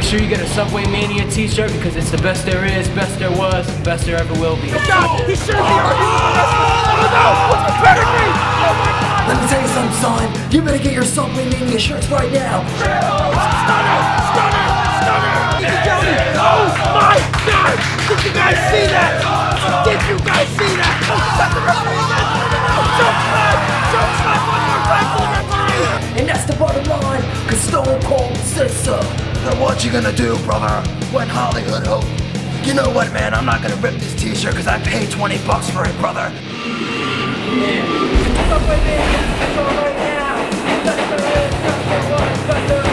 sure you get a Subway Mania t-shirt because it's the best there is, best there was, best there ever will be. Oh God, he should be arguing with us. Oh no, what's the pedigree? Oh my God. Let me tell you something, son. You better get your Subway Mania shirts right now. Stunner! Stunner! Stunner! Oh my God! Did you guys see that? Did you guys see that? Oh, let the referee guys win it out! Choke slap! Choke slap one more time for the referee! And that's the bottom line, cause Stone Cold says so. Now what you gonna do, brother? When Hollywood hope? You know what, man? I'm not gonna rip this t-shirt cause I paid 20 bucks for it, brother. Subway Mania, it's all right now. Best there is, best there was, best there